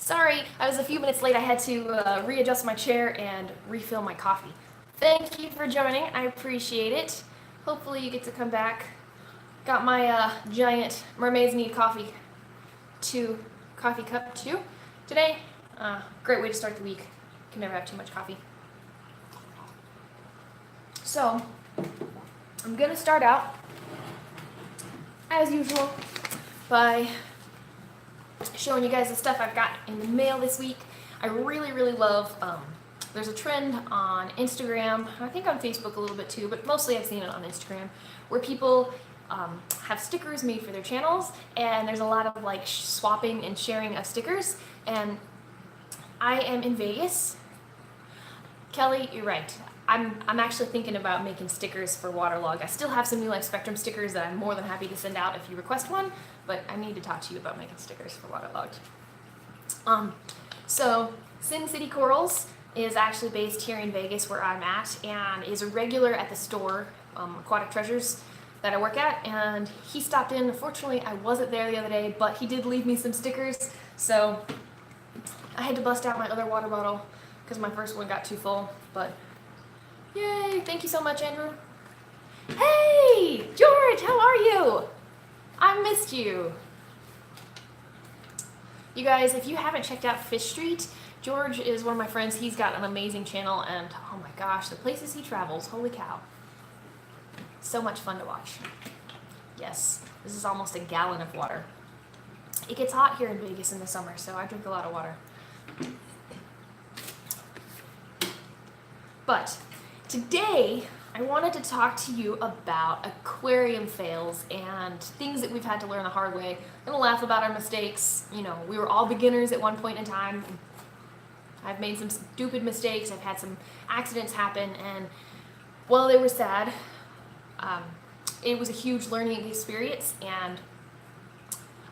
Sorry, I was a few minutes late. I had to readjust my chair and refill my coffee. Thank you for joining. I appreciate it. Hopefully you get to come back. Got my giant Mermaids Need Coffee coffee cup 2 today. Great way to start the week. Can never have too much coffee. So, I'm gonna start out, as usual, by showing you guys the stuff I've got in the mail this week. I really love, there's a trend on Instagram, I think on Facebook a little bit too, but mostly I've seen it on Instagram, where people have stickers made for their channels, and there's a lot of like swapping and sharing of stickers. And I am in Vegas. Kelly, you're right. I'm actually thinking about making stickers for Waterlog. I still have some New Life Spectrum stickers that I'm more than happy to send out if you request one, but I need to talk to you about making stickers for Waterlogged. So Sin City Corals is actually based here in Vegas where I'm at, and is a regular at the store, Aquatic Treasures, that I work at, and he stopped in. Unfortunately, I wasn't there the other day, but he did leave me some stickers, so I had to bust out my other water bottle because my first one got too full, but yay! Thank you so much, Andrew. Hey, George, how are you? I missed you. You guys, if you haven't checked out Fish Street, George is one of my friends. He's got an amazing channel, and oh my gosh, the places he travels, holy cow. So much fun to watch. Yes, this is almost a gallon of water. It gets hot here in Vegas in the summer, so I drink a lot of water. But today, I wanted to talk to you about aquarium fails and things that we've had to learn the hard way. I'm gonna laugh about our mistakes. You know, we were all beginners at one point in time. I've made some stupid mistakes. I've had some accidents happen, and while they were sad, it was a huge learning experience, and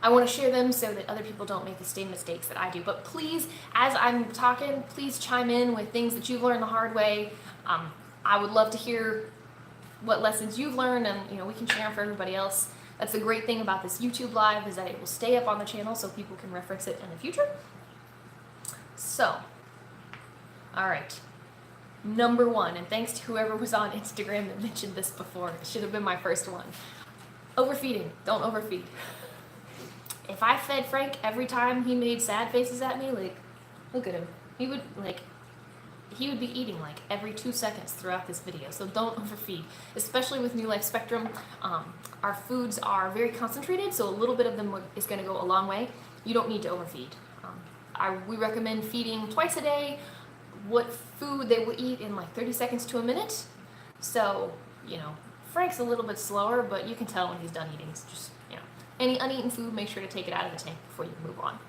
I want to share them so that other people don't make the same mistakes that I do. But please, as I'm talking, please chime in with things that you've learned the hard way. I would love to hear what lessons you've learned, and you know, we can share them for everybody else. That's the great thing about this YouTube Live, is that it will stay up on the channel so people can reference it in the future. So, all right. Number 1, and thanks to whoever was on Instagram that mentioned this before, it should have been my first one. Overfeeding. Don't overfeed. If I fed Frank every time he made sad faces at me, like, look at him. He would be eating like every 2 seconds throughout this video. So don't overfeed, especially with New Life Spectrum. Our foods are very concentrated, so a little bit of them is going to go a long way. You don't need to overfeed. We recommend feeding twice a day what food they will eat in like 30 seconds to a minute. So, you know, Frank's a little bit slower, but you can tell when he's done eating. It's just, you know, any uneaten food, make sure to take it out of the tank before you move on.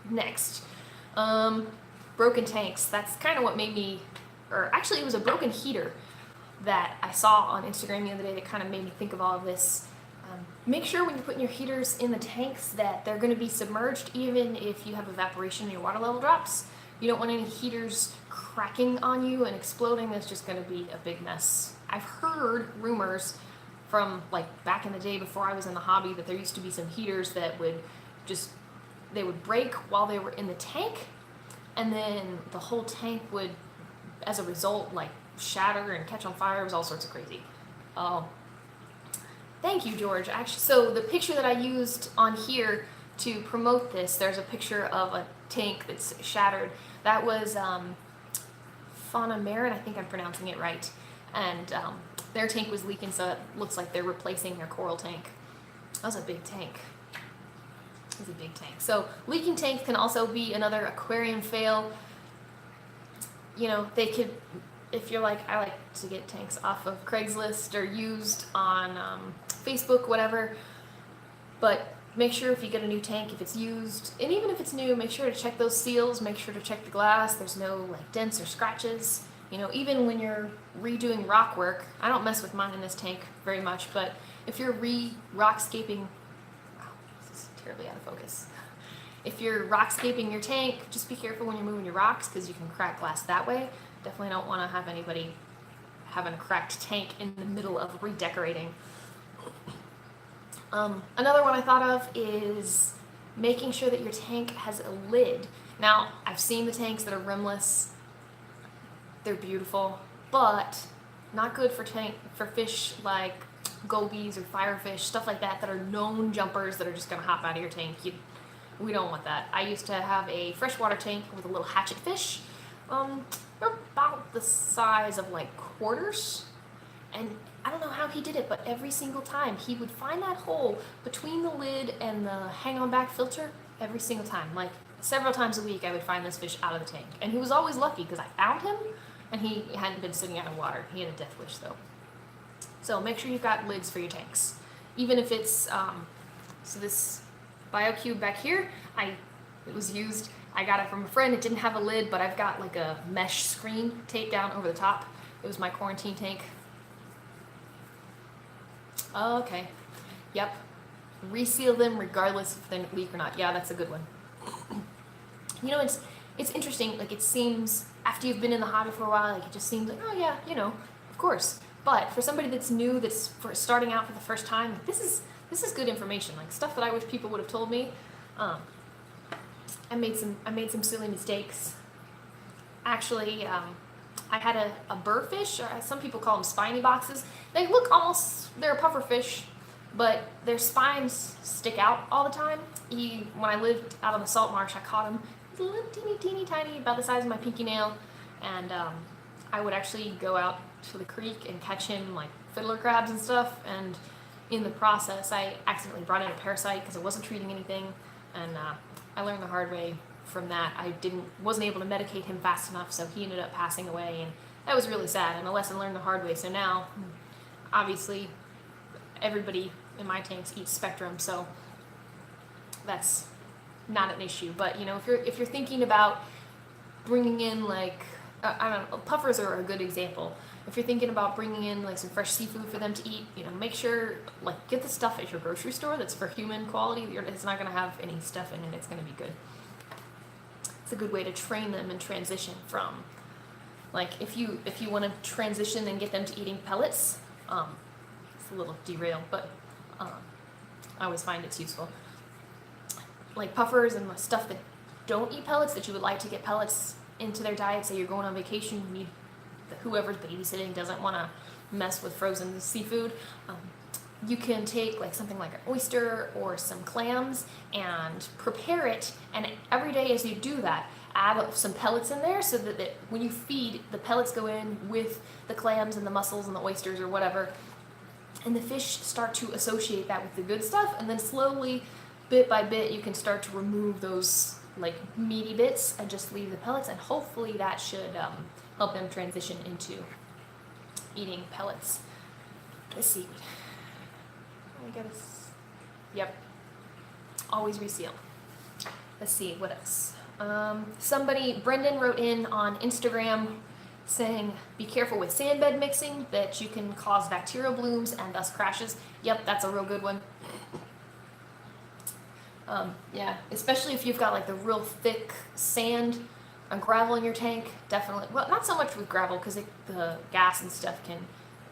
Next, broken tanks. That's kind of what made me, or actually it was a broken heater that I saw on Instagram the other day that kind of made me think of all of this. Make sure when you're putting your heaters in the tanks that they're going to be submerged, even if you have evaporation and your water level drops. You don't want any heaters cracking on you and exploding. That's just going to be a big mess. I've heard rumors from like back in the day before I was in the hobby that there used to be some heaters that they would break while they were in the tank, and then the whole tank would, as a result, like shatter and catch on fire. It was all sorts of crazy. Oh, thank you, George. Actually, so the picture that I used on here to promote this, there's a picture of a tank that's shattered. That was Fauna Marin, I think I'm pronouncing it right. And their tank was leaking, so it looks like they're replacing their coral tank. That was a big tank. It was a big tank. So leaking tanks can also be another aquarium fail. You know, they could, if you're like, I like to get tanks off of Craigslist or used on Facebook, whatever. But make sure if you get a new tank, if it's used, and even if it's new, make sure to check those seals, make sure to check the glass, there's no like dents or scratches. You know, even when you're redoing rock work, I don't mess with mine in this tank very much, but if you're rockscaping, wow, this is terribly out of focus. If you're rockscaping your tank, just be careful when you're moving your rocks, because you can crack glass that way. Definitely don't want to have anybody having a cracked tank in the middle of redecorating. Another one I thought of is making sure that your tank has a lid. Now, I've seen the tanks that are rimless. They're beautiful, but not good for fish like gobies or firefish, stuff like that that are known jumpers that are just gonna hop out of your tank. We don't want that. I used to have a freshwater tank with a little hatchet fish. They're about the size of like quarters, and I don't know how he did it, but every single time he would find that hole between the lid and the hang-on back filter every single time. Like several times a week I would find this fish out of the tank, and he was always lucky because I found him and he hadn't been sitting out of water. He had a death wish though. So make sure you've got lids for your tanks. Even if it's, so this BioCube back here, it was used, I got it from a friend. It didn't have a lid, but I've got like a mesh screen taped down over the top. It was my quarantine tank. Okay, yep. Reseal them regardless if they leak or not. Yeah, that's a good one. You know, it's interesting, like it seems, after you've been in the hobby for a while, like it just seems like, oh yeah, you know, of course. But for somebody that's new, that's starting out for the first time, like, this is good information, like stuff that I wish people would have told me. I made some silly mistakes. Actually, I had a burrfish, or some people call them spiny boxes. They look they're a puffer fish, but their spines stick out all the time. When I lived out on the salt marsh, I caught him. He's a little teeny tiny, about the size of my pinky nail, and I would actually go out to the creek and catch him like fiddler crabs and stuff, and in the process I accidentally brought in a parasite because I wasn't treating anything, and I learned the hard way from that. I wasn't able to medicate him fast enough, so he ended up passing away, and that was really sad, and a lesson learned the hard way. So now, obviously, everybody in my tanks eats Spectrum, so that's not an issue. But you know, if you're thinking about bringing in like, I don't know, puffers are a good example. If you're thinking about bringing in like some fresh seafood for them to eat, you know, make sure, like, get the stuff at your grocery store that's for human quality. It's not going to have any stuff in it. It's going to be good. It's a good way to train them and transition from, like, if you want to transition and get them to eating pellets, it's a little derailed, but I always find it's useful. Like puffers and stuff that don't eat pellets, that you would like to get pellets into their diet. Say you're going on vacation, you need whoever's babysitting doesn't want to mess with frozen seafood. You can take like something like an oyster or some clams and prepare it, and every day as you do that, add some pellets in there so that when you feed, the pellets go in with the clams and the mussels and the oysters or whatever, and the fish start to associate that with the good stuff, and then slowly, bit by bit, you can start to remove those like meaty bits and just leave the pellets, and hopefully that should help them transition into eating pellets. Let's see. Yep. Always reseal. Let's see, what else? Brendan wrote in on Instagram saying, be careful with sand bed mixing, that you can cause bacterial blooms and thus crashes. Yep, that's a real good one. Yeah, especially if you've got like the real thick sand and gravel in your tank, definitely. Well, not so much with gravel because the gas and stuff can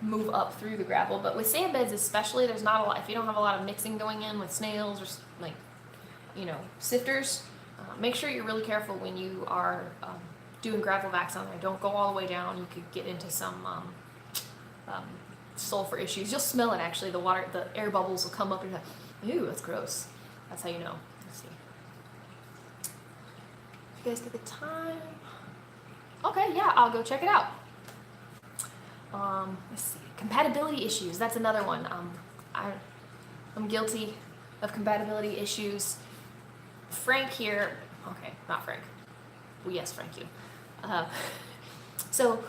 move up through the gravel, but with sand beds especially, there's not a lot. If you don't have a lot of mixing going in with snails or like, you know, sifters, make sure you're really careful when you are doing gravel vacs on there. Don't go all the way down. You could get into some sulfur issues. You'll smell it actually. The air bubbles will come up and you're like, ew, that's gross. That's how you know. Let's see. If you guys get the time. Okay, yeah, I'll go check it out. Let's see. Compatibility issues. That's another one. I'm guilty of compatibility issues. Frank here. Okay, not Frank. Well, yes, Frank, you. So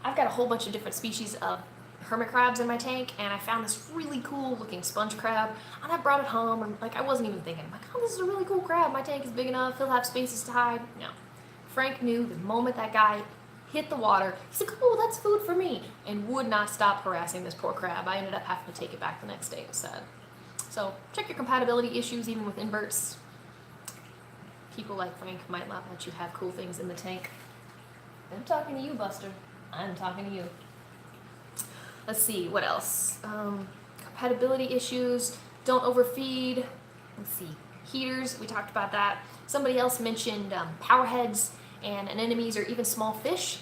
I've got a whole bunch of different species of hermit crabs in my tank, and I found this really cool looking sponge crab, and I brought it home, and like I wasn't even thinking, I'm like, oh, this is a really cool crab, my tank is big enough, he'll have spaces to hide. No. Frank knew the moment that guy hit the water, he's like, oh, that's food for me, and would not stop harassing this poor crab. I ended up having to take it back the next day. It was sad. So check your compatibility issues even with inverts. People like Frank might not let you have cool things in the tank. I'm talking to you, Buster. I'm talking to you. Let's see, what else? Compatibility issues. Don't overfeed. Let's see. heaters, we talked about that. Somebody else mentioned power heads and anemones or even small fish.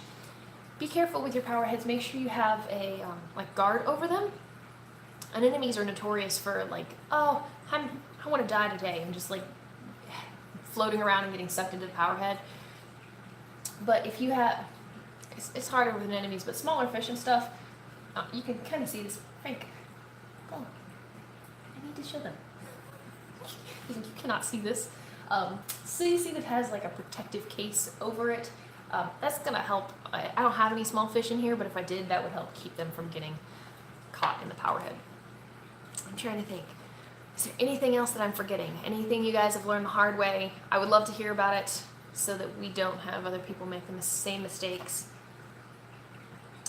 Be careful with your power heads. Make sure you have a like guard over them. Anemones are notorious for like, oh, I want to die today, and just like floating around and getting sucked into the power head. But if you have, it's harder with anemones, but smaller fish and stuff, you can kind of see this. Frank, oh, I need to show them. You cannot see this. So you see that it has like a protective case over it. That's gonna help. I don't have any small fish in here, but if I did, that would help keep them from getting caught in the power head. I'm trying to think. Is there anything else that I'm forgetting? Anything you guys have learned the hard way? I would love to hear about it so that we don't have other people make the same mistakes.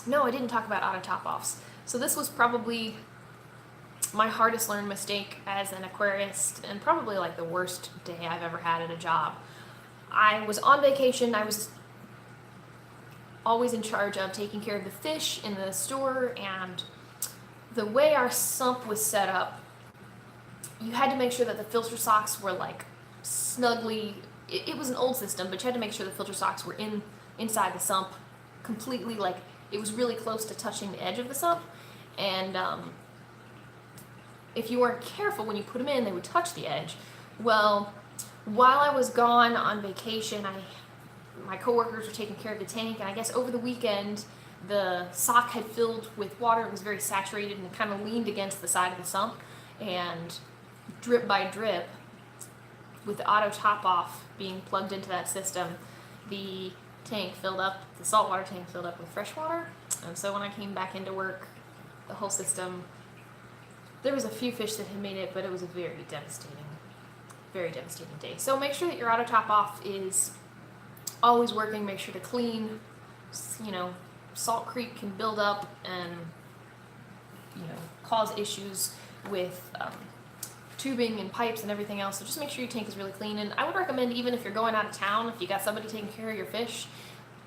No, I didn't talk about auto top-offs. So this was probably my hardest learned mistake as an aquarist, and probably like the worst day I've ever had at a job. I was on vacation. I was always in charge of taking care of the fish in the store, and the way our sump was set up, you had to make sure that the filter socks were like snugly, it was an old system, but you had to make sure the filter socks were inside the sump completely, like it was really close to touching the edge of the sump, and if you weren't careful when you put them in, they would touch the edge. Well, while I was gone on vacation, my coworkers were taking care of the tank, and I guess over the weekend the sock had filled with water. It was very saturated and kind of leaned against the side of the sump, and drip by drip, with the auto top off being plugged into that system, the tank filled up, the saltwater tank filled up with fresh water. And so when I came back into work, the whole system, there was a few fish that had made it, but it was a very devastating day. So make sure that your auto top off is always working. Make sure to clean. You know, salt creep can build up and, you know, cause issues with tubing and pipes and everything else. So just make sure your tank is really clean. And I would recommend, even if you're going out of town, if you got somebody taking care of your fish,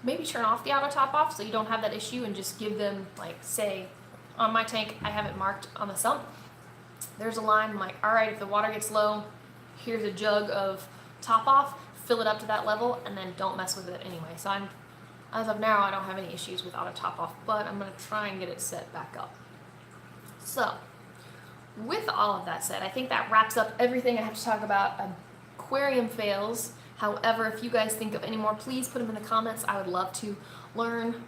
maybe turn off the auto top off so you don't have that issue, and just give them, like, say, on my tank, I have it marked on the sump. There's a line. I'm like, all right, if the water gets low, here's a jug of top off, fill it up to that level, and then don't mess with it anyway. So as of now, I don't have any issues with auto top off, but I'm gonna try and get it set back up. So with all of that said, I think that wraps up everything I have to talk about aquarium fails. However, if you guys think of any more, please put them in the comments. I would love to learn.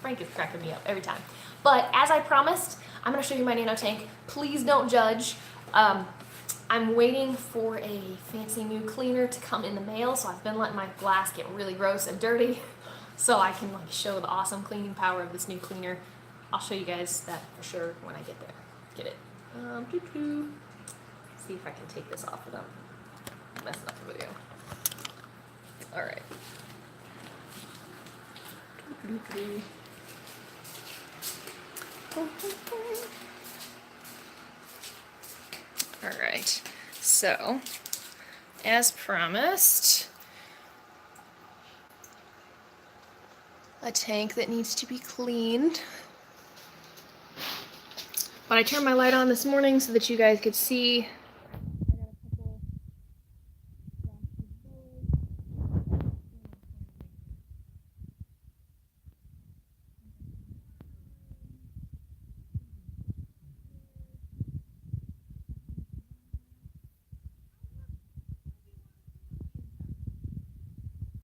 Frank is cracking me up every time. But as I promised, I'm going to show you my nano tank. Please don't judge. I'm waiting for a fancy new cleaner to come in the mail, so I've been letting my glass get really gross and dirty so I can like show the awesome cleaning power of this new cleaner. I'll show you guys that for sure when I get there. Get it. See if I can take this off without messing up the video. All right. All right. So, as promised, a tank that needs to be cleaned. But I turned my light on this morning so that you guys could see